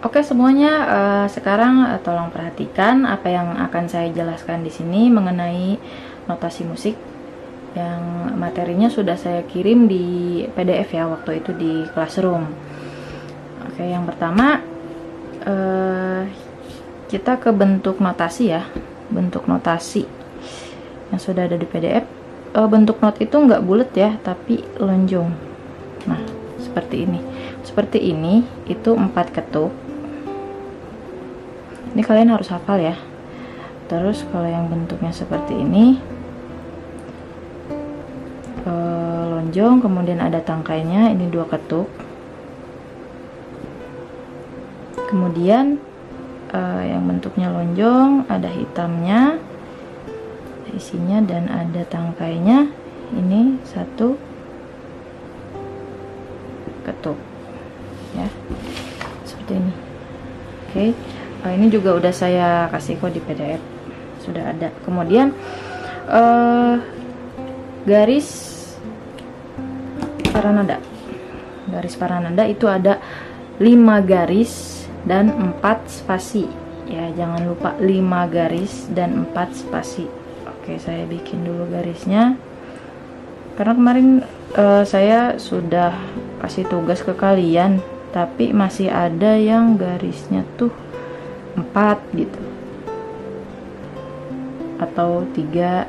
Oke semuanya, sekarang tolong perhatikan apa yang akan saya jelaskan di sini mengenai notasi musik yang materinya sudah saya kirim di PDF ya waktu itu di Classroom. Oke, yang pertama kita ke bentuk notasi ya, bentuk notasi yang sudah ada di PDF. Bentuk not itu nggak bulat ya, tapi lonjong. Nah, seperti ini. Seperti ini, itu 4 ketuk. Ini kalian harus hafal ya. Terus kalau yang bentuknya seperti ini, lonjong, kemudian ada tangkainya, ini 2 ketuk. Kemudian yang bentuknya lonjong, ada hitamnya, isinya, dan ada tangkainya, ini 1 ketuk ya, seperti ini. Oke. Ini juga udah saya kasih kok di PDF, sudah ada. Kemudian garis paranada. Garis paranada itu ada 5 garis dan 4 spasi ya, jangan lupa 5 garis dan 4 spasi. Oke, saya bikin dulu garisnya karena kemarin saya sudah kasih tugas ke kalian, tapi masih ada yang garisnya tuh 4 gitu atau 3.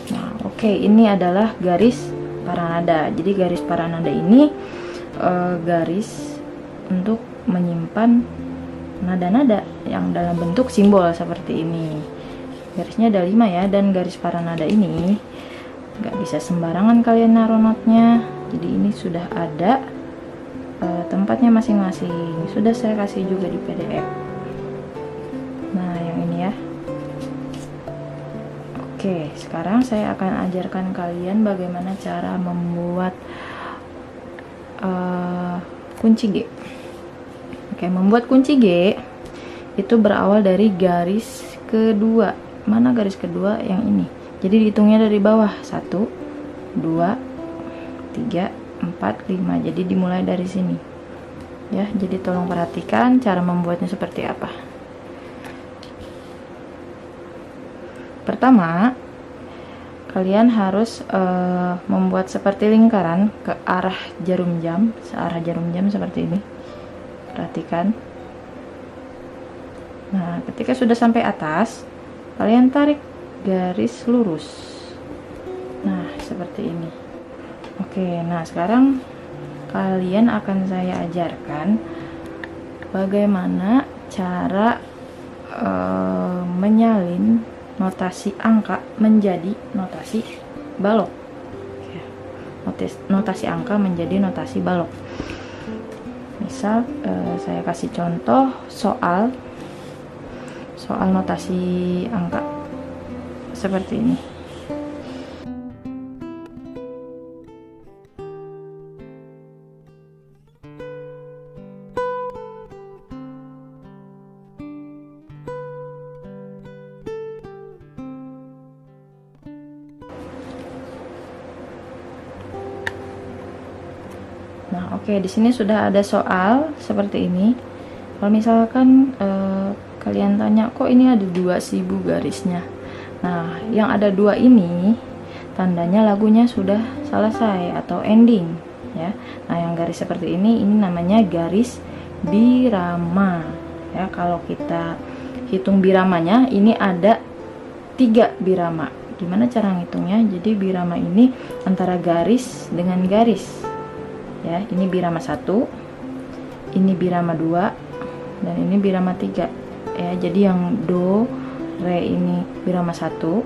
Nah, oke, ini adalah garis paranada. Jadi garis paranada ini garis untuk menyimpan nada-nada yang dalam bentuk simbol seperti ini. Garisnya ada 5 ya, dan garis paranada ini nggak bisa sembarangan kalian naruh notnya. Jadi ini sudah ada tempatnya masing-masing, sudah saya kasih juga di PDF. Nah, yang ini ya. Oke, sekarang saya akan ajarkan kalian bagaimana cara membuat kunci G. Oke, membuat kunci G itu berawal dari garis kedua. Mana garis kedua? Yang ini. Jadi dihitungnya dari bawah. 1, 2, 3, 4, 5. Jadi dimulai dari sini. Ya, jadi tolong perhatikan cara membuatnya seperti apa. Pertama, kalian harus membuat seperti lingkaran ke arah jarum jam, searah jarum jam seperti ini. Perhatikan. Nah, ketika sudah sampai atas, kalian tarik garis lurus. Nah, seperti ini. Oke, nah sekarang kalian akan saya ajarkan bagaimana cara menyalin notasi angka menjadi notasi balok. Notasi angka menjadi notasi balok. Misal saya kasih contoh soal notasi angka seperti ini. Nah, oke, di sini sudah ada soal seperti ini. Kalau misalkan kalian tanya, kok ini ada 2 sih Bu garisnya? Nah, yang ada 2 ini tandanya lagunya sudah selesai atau ending ya. Nah, yang garis seperti ini namanya garis birama ya. Kalau kita hitung biramanya, ini ada 3 birama. Gimana cara ngitungnya? Jadi birama ini antara garis dengan garis ya. Ini birama 1, ini birama 2, dan ini birama 3 ya. Jadi yang do, re ini birama 1,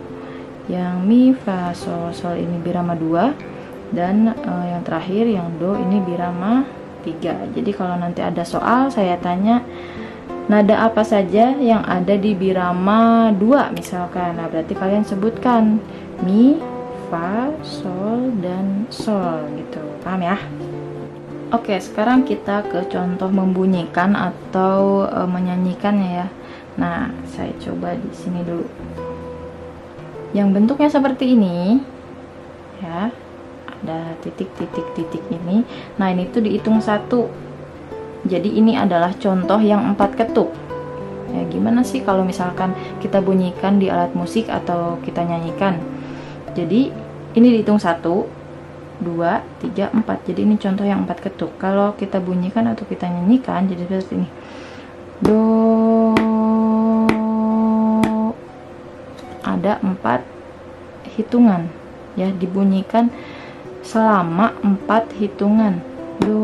yang mi, fa, sol ini birama 2, dan yang terakhir yang do ini birama 3. Jadi kalau nanti ada soal saya tanya nada apa saja yang ada di birama 2 misalkan, nah berarti kalian sebutkan mi, fa, sol, dan sol gitu. Paham ya? Oke, sekarang kita ke contoh membunyikan atau menyanyikannya ya. Nah, saya coba di sini dulu. Yang bentuknya seperti ini, ya, ada titik-titik-titik ini. Nah, ini tuh dihitung 1. Jadi ini adalah contoh yang 4 ketuk. Ya, gimana sih kalau misalkan kita bunyikan di alat musik atau kita nyanyikan? Jadi ini dihitung 1, 2, 3, 4. Jadi ini contoh yang 4 ketuk. Kalau kita bunyikan atau kita nyanyikan jadi seperti ini. Do, ada 4 hitungan ya, dibunyikan selama 4 hitungan. Do,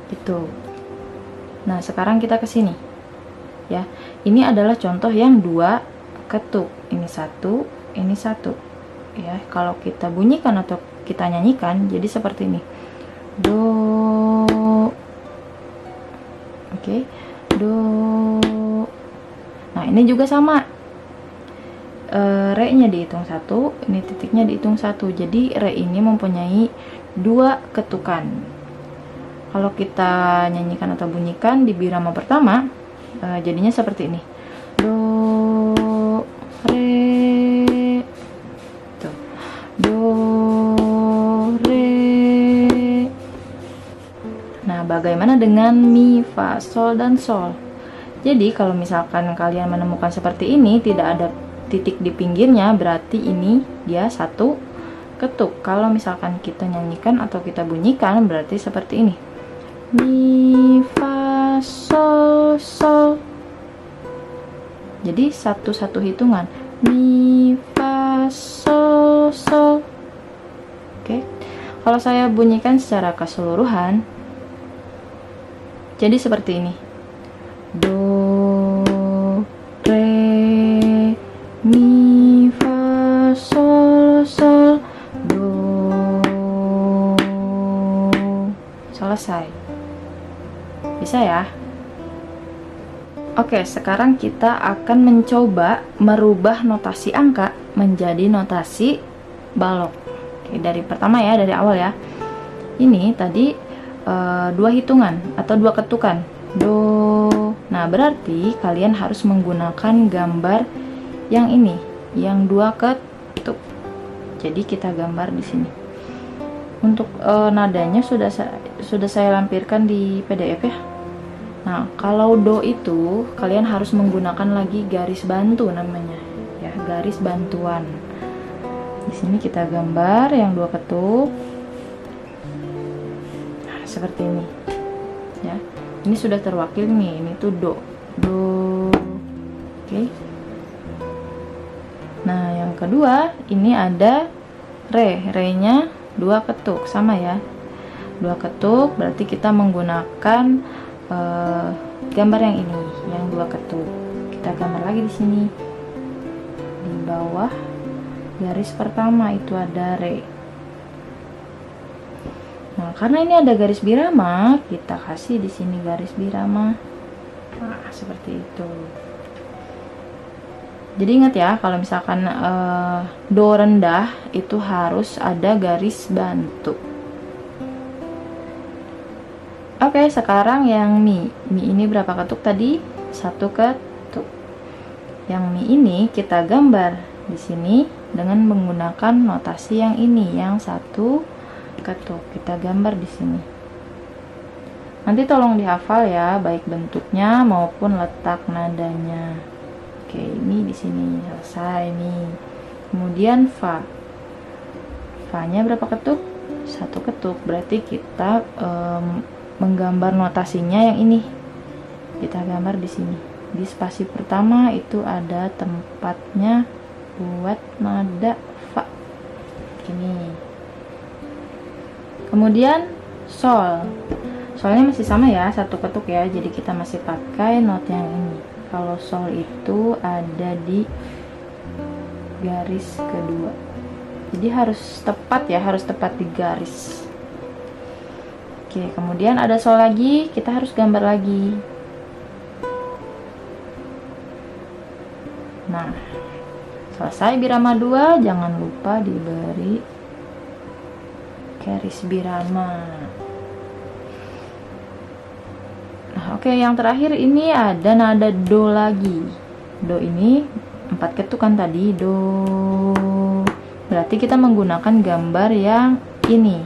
itu. Nah, sekarang kita ke sini ya. Ini adalah contoh yang 2 ketuk. Ini 1, ini 1 ya. Kalau kita bunyikan atau kita nyanyikan jadi seperti ini. Do, oke, do. Nah, ini juga sama, re nya dihitung 1, ini titiknya dihitung 1. Jadi re ini mempunyai 2 ketukan. Kalau kita nyanyikan atau bunyikan di birama pertama, jadinya seperti ini. Do, re, tuh. Do, re. Nah, bagaimana dengan mi, fa, sol, dan sol? Jadi kalau misalkan kalian menemukan seperti ini, tidak ada titik di pinggirnya, berarti ini dia 1 ketuk. Kalau misalkan kita nyanyikan atau kita bunyikan, berarti seperti ini. Mi, fa, sol, sol. Jadi satu hitungan. Mi, fa, sol, sol. Oke. Kalau saya bunyikan secara keseluruhan, jadi seperti ini. Do, re, mi, fa, sol, sol, do. Selesai. Bisa ya? Oke, sekarang kita akan mencoba merubah notasi angka menjadi notasi balok. Oke, dari pertama ya, dari awal ya. Ini tadi 2 hitungan atau 2 ketukan. Do. Nah, berarti kalian harus menggunakan gambar yang ini, yang 2 ketuk. Jadi kita gambar di sini. Untuk nadanya sudah saya lampirkan di PDF ya. Nah, kalau do itu kalian harus menggunakan lagi garis bantu namanya, ya, garis bantuan. Di sini kita gambar yang 2 ketuk. Nah, seperti ini. Ya. Ini sudah terwakil nih, ini tuh do. Do. Oke. Nah, yang kedua ini ada re. Re-nya 2 ketuk, sama ya. 2 ketuk berarti kita menggunakan gambar yang ini, yang 2 ketuk. Kita gambar lagi di sini. Di bawah garis pertama itu ada re. Nah, karena ini ada garis birama, kita kasih di sini garis birama. Nah, seperti itu. Jadi ingat ya, kalau misalkan do rendah itu harus ada garis bantu. Oke, sekarang yang mi. Mi ini berapa ketuk tadi? 1 ketuk. Yang mi ini kita gambar di sini dengan menggunakan notasi yang ini, yang 1 ketuk. Kita gambar di sini. Nanti tolong dihafal ya, baik bentuknya maupun letak nadanya. Oke, ini di sini selesai nih. Kemudian fa. Fa-nya berapa ketuk? 1 ketuk. Berarti kita menggambar notasinya yang ini. Kita gambar di sini. Di spasi pertama itu ada tempatnya buat nada fa. Ini. Kemudian sol. Solnya masih sama ya, 1 ketuk ya. Jadi kita masih pakai not yang ini. Kalau sol itu ada di garis kedua. Jadi harus tepat ya, harus tepat di garis. Oke, kemudian ada sol lagi, kita harus gambar lagi. Nah, selesai birama 2, jangan lupa diberi garis birama. Nah, oke, yang terakhir ini ada nada do lagi. Do ini 4 ketukan tadi, do. Berarti kita menggunakan gambar yang ini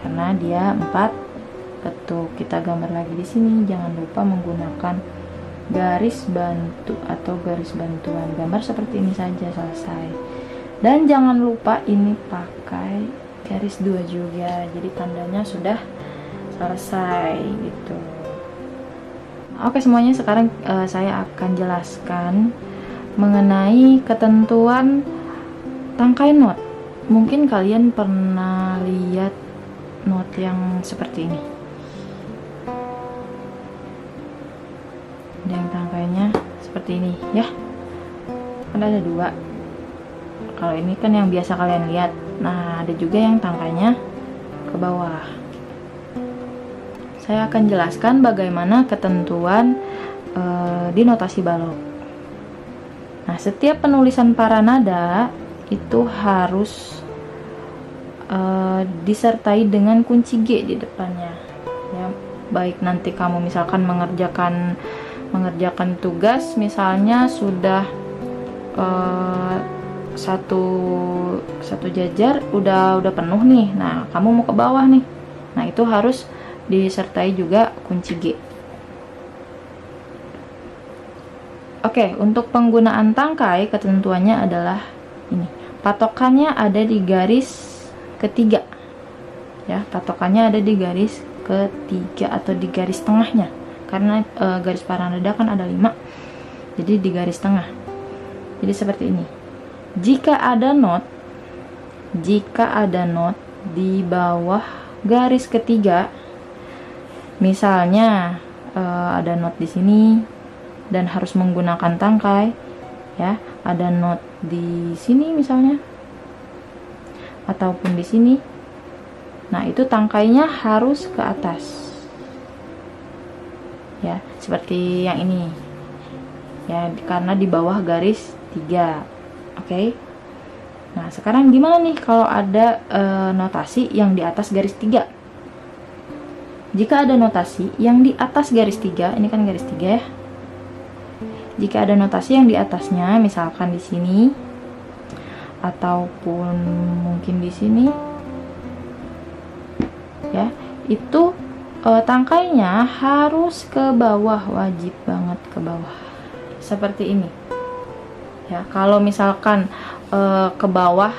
karena dia 4 ketuk. Kita gambar lagi di sini. Jangan lupa menggunakan garis bantu atau garis bantuan. Gambar seperti ini saja, selesai. Dan jangan lupa ini pakai garis 2 juga. Jadi tandanya sudah selesai gitu. Oke, semuanya sekarang saya akan jelaskan mengenai ketentuan tangkai not. Mungkin kalian pernah lihat not yang seperti ini. Dan tangkainya seperti ini ya. Kan ada 2. Kalau ini kan yang biasa kalian lihat. Nah, ada juga yang tangkainya ke bawah. Saya akan jelaskan bagaimana ketentuan di notasi balok. Nah, setiap penulisan paranada itu harus disertai dengan kunci G di depannya. Ya, baik nanti kamu misalkan mengerjakan tugas, misalnya sudah satu jajar udah penuh nih. Nah, kamu mau ke bawah nih. Nah, itu harus disertai juga kunci G. Oke, untuk penggunaan tangkai ketentuannya adalah ini. Patokannya ada di garis ketiga. Ya, patokannya ada di garis ketiga atau di garis tengahnya. Karena garis paranada kan ada 5. Jadi di garis tengah. Jadi seperti ini. Jika ada not di bawah garis ketiga, misalnya ada not di sini dan harus menggunakan tangkai, ya, ada not di sini misalnya, ataupun di sini. Nah, itu tangkainya harus ke atas, ya, seperti yang ini, ya, karena di bawah garis 3. Oke. Nah, sekarang gimana nih kalau ada notasi yang di atas garis 3? Jika ada notasi yang di atas garis 3, ini kan garis 3 ya. Jika ada notasi yang di atasnya, misalkan di sini ataupun mungkin di sini, ya, itu tangkainya harus ke bawah, wajib banget ke bawah. Seperti ini. Ya, kalau misalkan ke bawah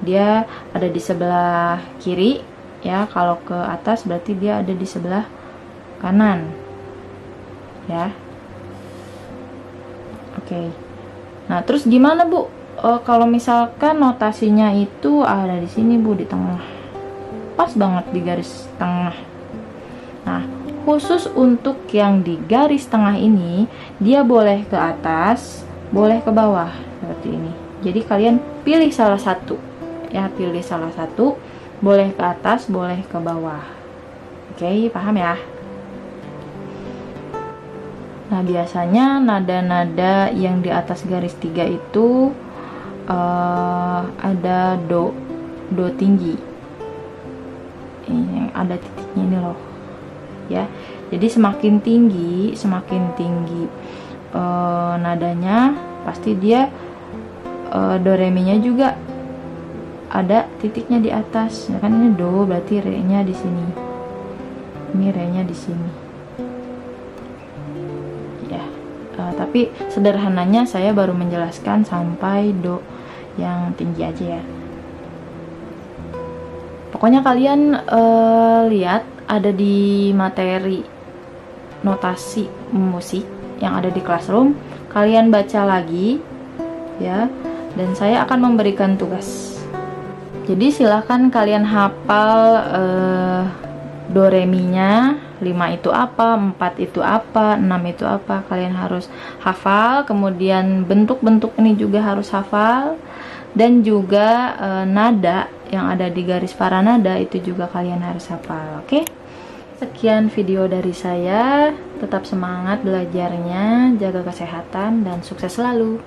dia ada di sebelah kiri, ya, kalau ke atas berarti dia ada di sebelah kanan, ya. Oke. Nah, terus gimana, Bu? Kalau misalkan notasinya itu ada di sini, Bu, di tengah. Pas banget di garis tengah. Nah, khusus untuk yang di garis tengah ini, dia boleh ke atas, boleh ke bawah, seperti ini. Jadi kalian pilih salah satu. Ya, pilih salah satu, boleh ke atas, boleh ke bawah. Oke, paham ya? Nah, biasanya nada-nada yang di atas garis 3 itu ada do tinggi. Ini yang ada titiknya ini loh. Ya. Jadi semakin tinggi nadanya, pasti dia do re mi nya juga ada titiknya di atas. Ya kan, ini do berarti re-nya di sini. Ini re-nya di sini. Tapi sederhananya saya baru menjelaskan sampai do yang tinggi aja ya. Pokoknya kalian lihat ada di materi notasi musik yang ada di Classroom, kalian baca lagi ya, dan saya akan memberikan tugas. Jadi silahkan kalian hafal do re mi nya, 5 itu apa, 4 itu apa, 6 itu apa, kalian harus hafal. Kemudian bentuk-bentuk ini juga harus hafal, dan juga nada yang ada di garis paranada itu juga kalian harus hafal. Oke? Sekian video dari saya. Tetap semangat belajarnya, jaga kesehatan, dan sukses selalu.